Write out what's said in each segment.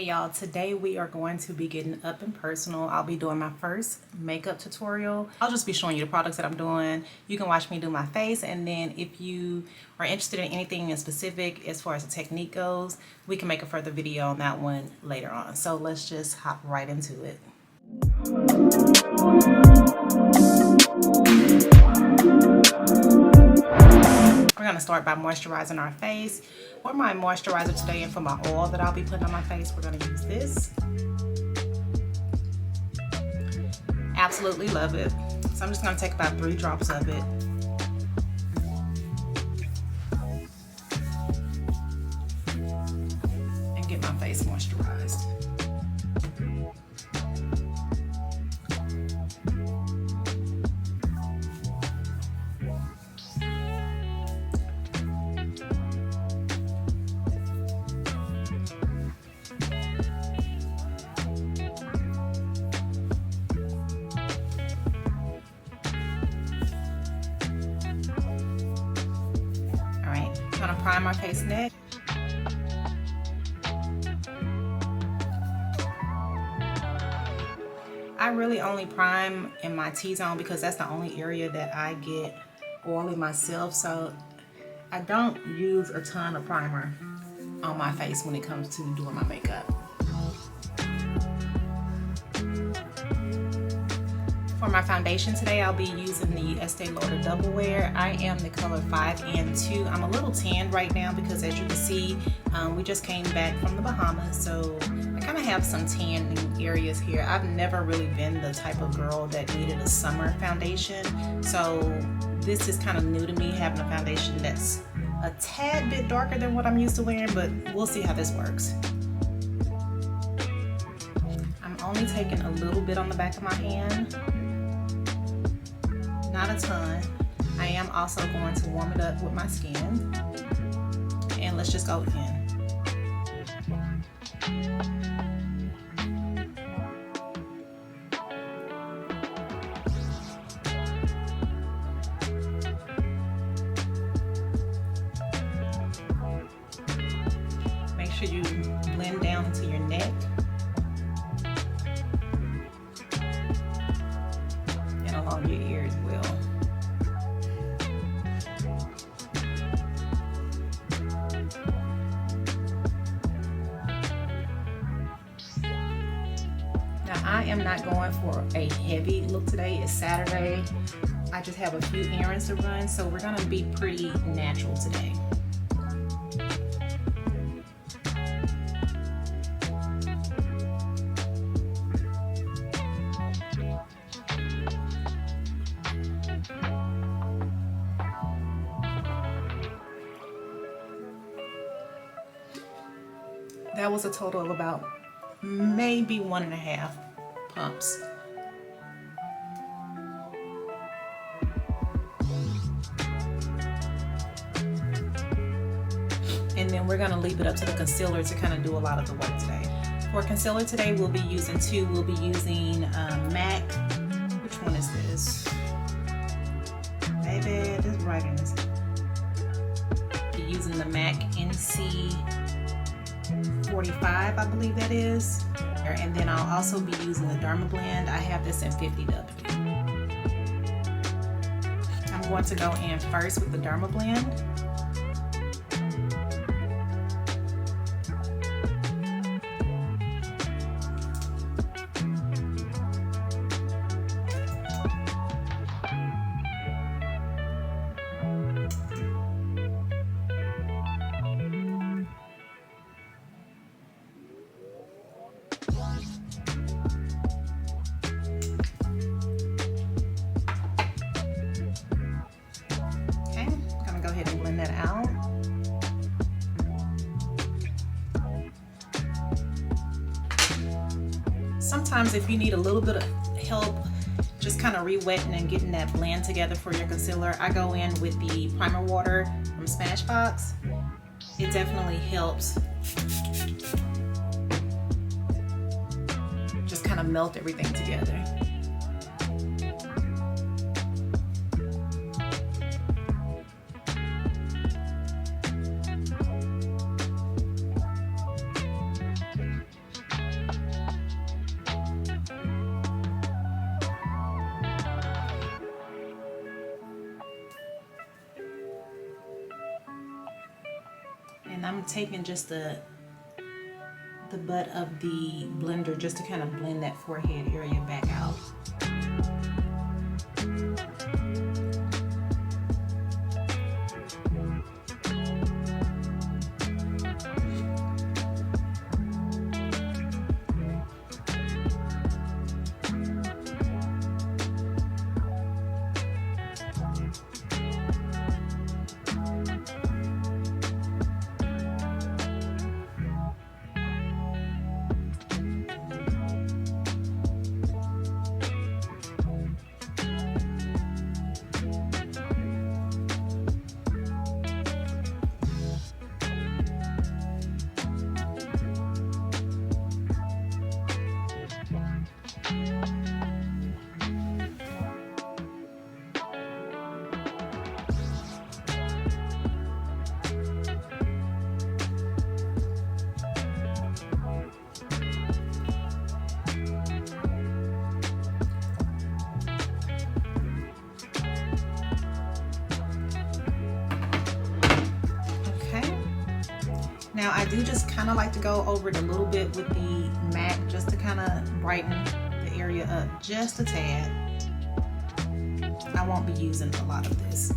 Hey y'all, today we are going to be getting up and personal. I'll be doing my first makeup tutorial. I'll just be showing you the products that I'm doing. You can watch me do my face, and then if you are interested in anything in specific as far as the technique goes, we can make a further video on that one later on. So let's just hop right into it. We're going to start by moisturizing our face. For my moisturizer today and for my oil that I'll be putting on my face, we're going to use this. Absolutely love it. So I'm just going to take about 3 drops of it. And get my face moisturized. I'm gonna prime my face next. I really only prime in my T-zone because that's the only area that I get oily myself, so I don't use a ton of primer on my face when it comes to doing my makeup. For my foundation today, I'll be using the Estee Lauder Double Wear. I am the color 5 and 2. I'm a little tanned right now because, as you can see, we just came back from the Bahamas, so I kind of have some tanning areas here. I've never really been the type of girl that needed a summer foundation, so this is kind of new to me, having a foundation that's a tad bit darker than what I'm used to wearing, but we'll see how this works. I'm only taking a little bit on the back of my hand. Not a ton. I am also going to warm it up with my skin. And let's just go in. Make sure you blend down into your neck. And along your ear as well. I am not going for a heavy look today. It's Saturday. I just have a few errands to run, so we're gonna be pretty natural today. That was a total of about maybe 1.5 pumps. And then we're gonna leave it up to the concealer to kind of do a lot of the work today. For concealer today, we'll be using 2. We'll be using MAC. Which one is this? Baby, this writing is. Be using the MAC NC 45, I believe that is. And then I'll also be using the Dermablend. I have this in 50W. I'm going to go in first with the Dermablend. That out. Sometimes if you need a little bit of help just kind of re-wetting and getting that blend together for your concealer, I go in with the primer water from Smashbox. It definitely helps just kind of melt everything together. And I'm taking just the butt of the blender just to kind of blend that forehead area back out. Now I do just kind of like to go over it a little bit with the MAC just to kind of brighten the area up just a tad. I won't be using a lot of this.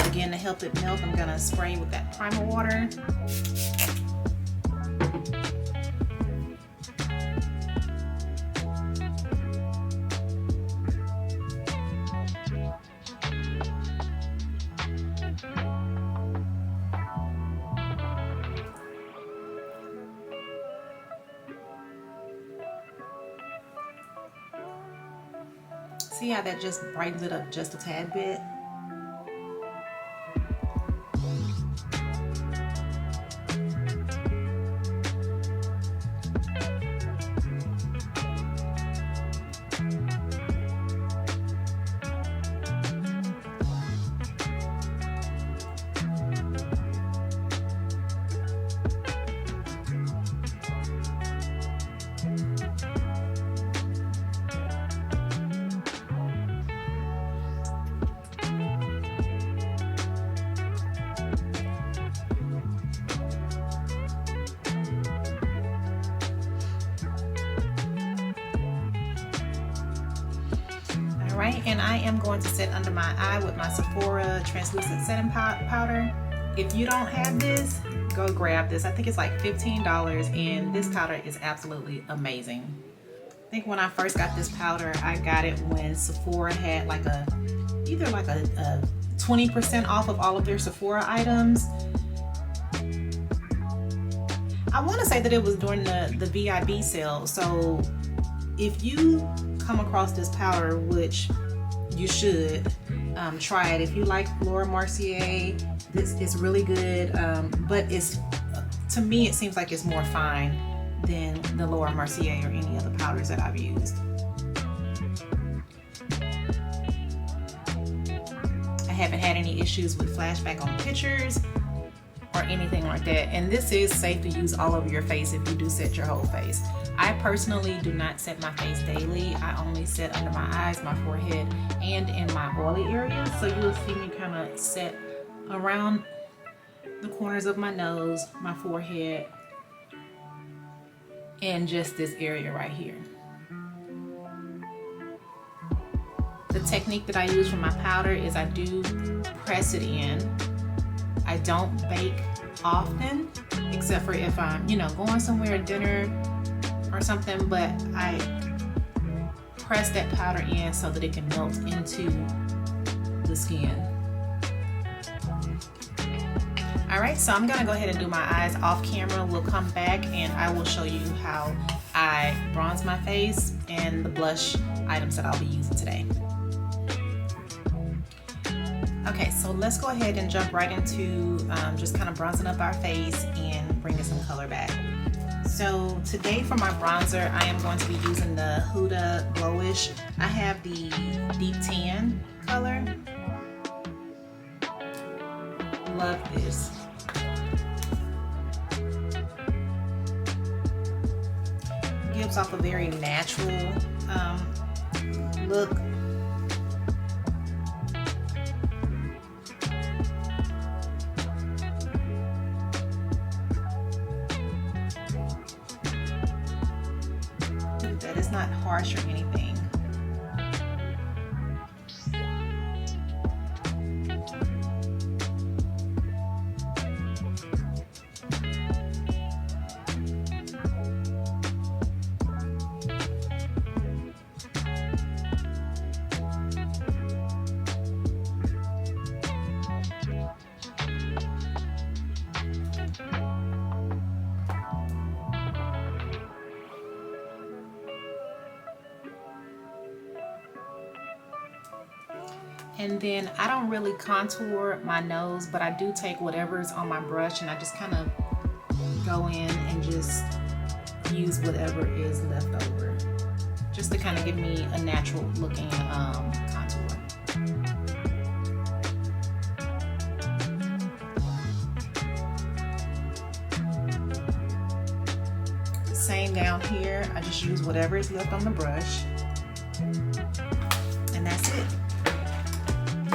Again, to help it melt, I'm gonna spray with that primer water. See how that just brightens it up just a tad bit? Alright, and I am going to set under my eye with my Sephora translucent setting powder. If you don't have this, go grab this. I think it's like $15, and this powder is absolutely amazing. I think when I first got this powder, I got it when Sephora had like either like a 20% off of all of their Sephora items. I want to say that it was during the VIB sale. So if you come across this powder, which you should, try it. If you like Laura Mercier, this is really good, but to me it seems like it's more fine than the Laura Mercier or any other powders that I've used. I haven't had any issues with flashback on pictures or anything like that, and this is safe to use all over your face if you do set your whole face. I personally do not set my face daily. I only set under my eyes, my forehead, and in my oily areas. So you will see me kind of set around the corners of my nose, my forehead, and just this area right here. The technique that I use for my powder is I do press it in. I don't bake often, except for if I'm, going somewhere at dinner or something, but I press that powder in so that it can melt into the skin. Alright, so I'm gonna go ahead and do my eyes off camera. We'll come back and I will show you how I bronze my face and the blush items that I'll be using today. Okay, so let's go ahead and jump right into just kind of bronzing up our face and bringing some color back. So today for my bronzer, I am going to be using the Huda Glowish. I have the deep tan color. Love this. Gives off a very natural look. that. It's not harsh or anything. And then I don't really contour my nose, but I do take whatever's on my brush and I just kind of go in and just use whatever is left over, just to kind of give me a natural looking contour. Same down here, I just use whatever is left on the brush, and that's it.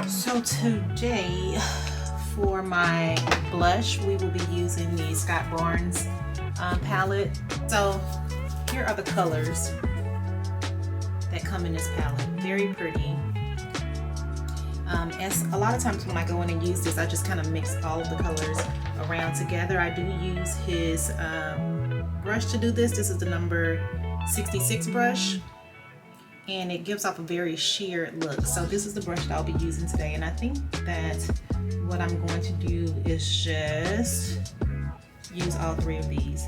So today, for my blush, we will be using the Scott Barnes palette. So here are the colors that come in this palette. Very pretty. As a lot of times when I go in and use this, I just kind of mix all of the colors around together. I do use his brush to do this. This is the number 66 brush, and it gives off a very sheer look. So this is the brush that I'll be using today, and I think that what I'm going to do is just use all three of these.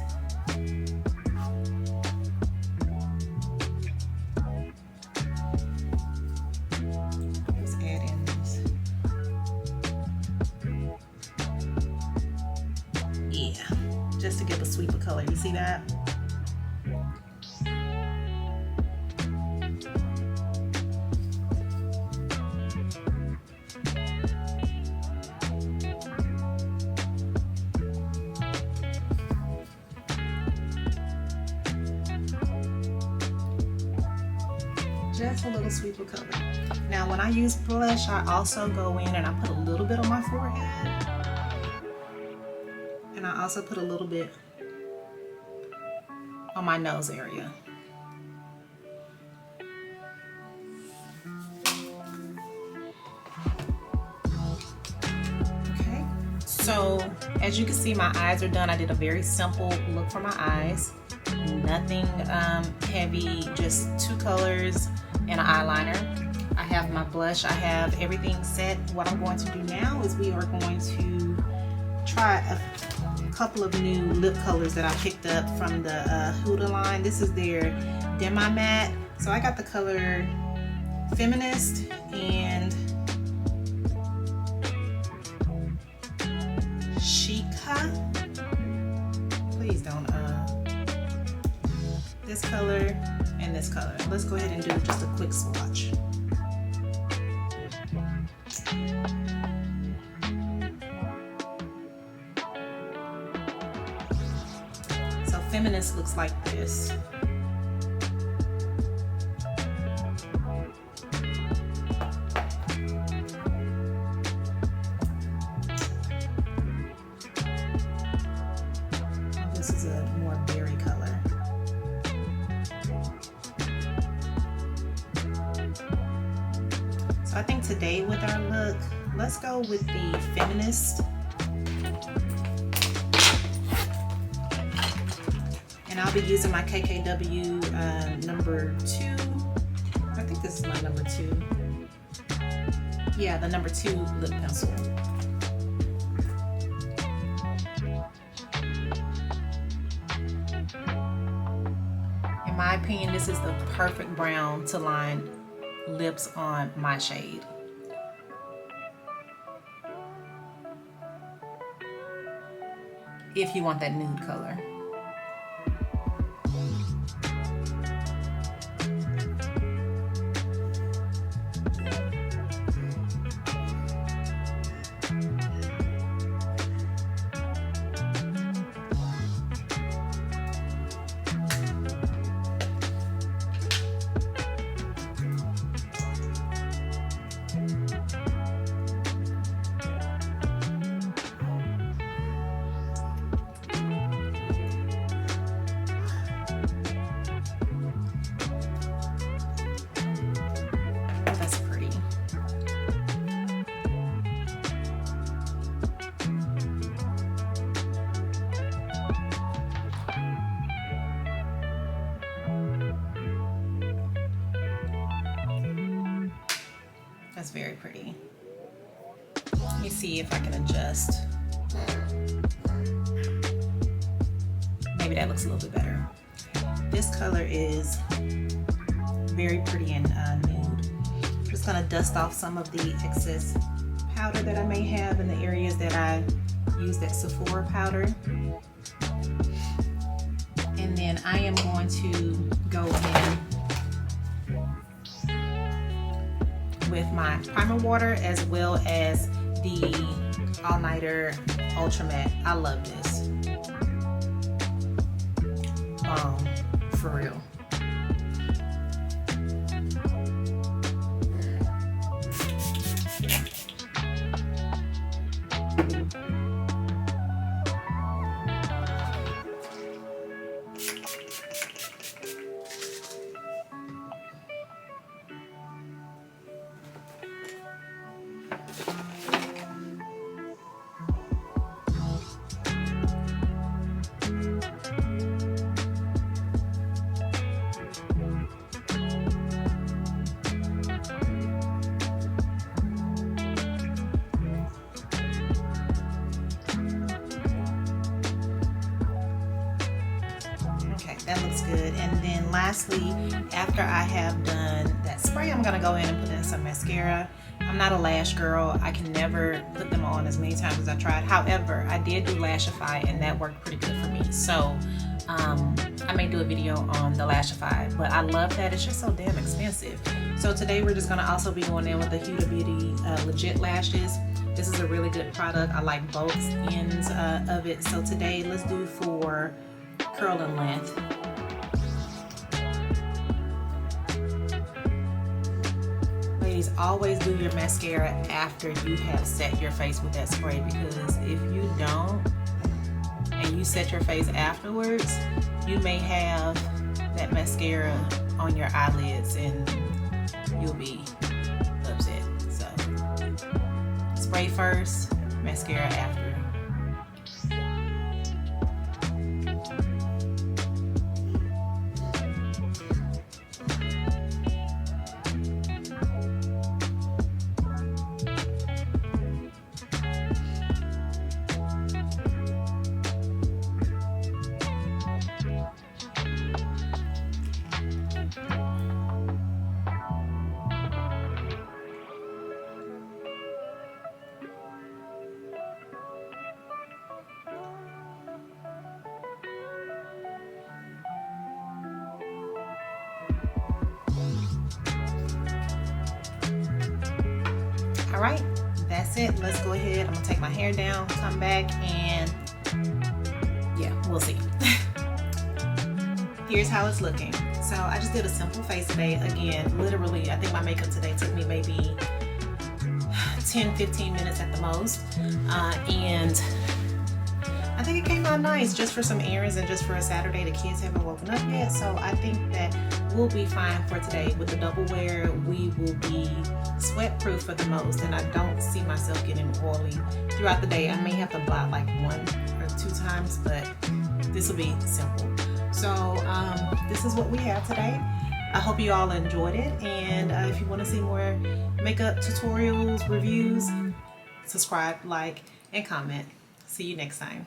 Just add in this. Yeah, just to give a sweep of color. You see that? Just a little sweep of color. Now when I use blush, I also go in and I put a little bit on my forehead, and I also put a little bit on my nose area. Okay, so as you can see, my eyes are done. I did a very simple look for my eyes. Nothing heavy, just two colors and an eyeliner. I have my blush, I have everything set. What I'm going to do now is we are going to try a couple of new lip colors that I picked up from the Huda line. This is their Demi Matte. So I got the color Feminest and Chic. Please don't this color and this color. Let's go ahead and do just a quick swatch. So Feminist looks like this. This is a more berry color. So I think today with our look, let's go with the Feminist. And I'll be using my KKW number 2. I think this is my number 2. Yeah, the number 2 lip pencil. In my opinion, this is the perfect brown to line lips on my shade. If you want that nude color. That's very pretty. Let me see if I can adjust. Maybe that looks a little bit better. This color is very pretty and nude. I'm just gonna dust off some of the excess powder that I may have in the areas that I used that Sephora powder. And then I am going to go in with my primer water as well as the All Nighter Ultra Matte. I love this. For real. That looks good. And then lastly, after I have done that spray, I'm gonna go in and put in some mascara. I'm not a lash girl. I can never put them on as many times as I tried. However, I did do Lashify and that worked pretty good for me. So I may do a video on the Lashify, but I love that. It's just so damn expensive. So today we're just gonna also be going in with the Huda Beauty Legit Lashes. This is a really good product. I like both ends of it. So today let's do for curl and length. Ladies, always do your mascara after you have set your face with that spray, because if you don't and you set your face afterwards, you may have that mascara on your eyelids and you'll be upset. So spray first, mascara after. All right, that's it. Let's go ahead. I'm gonna take my hair down, come back, and yeah, we'll see. Here's how it's looking. So I just did a simple face today. Again, literally, I think my makeup today took me maybe 10-15 minutes at the most. And I think it came out nice just for some errands and just for a Saturday. The kids haven't woken up yet, so I think that we'll be fine for today. With the double wear, we will be sweat proof for the most, and I don't see myself getting oily throughout the day. I may have to blot like 1 or 2 times, but this will be simple. So this is what we have today. I hope you all enjoyed it, and if you want to see more makeup tutorials, reviews, subscribe, like, and comment. See you next time.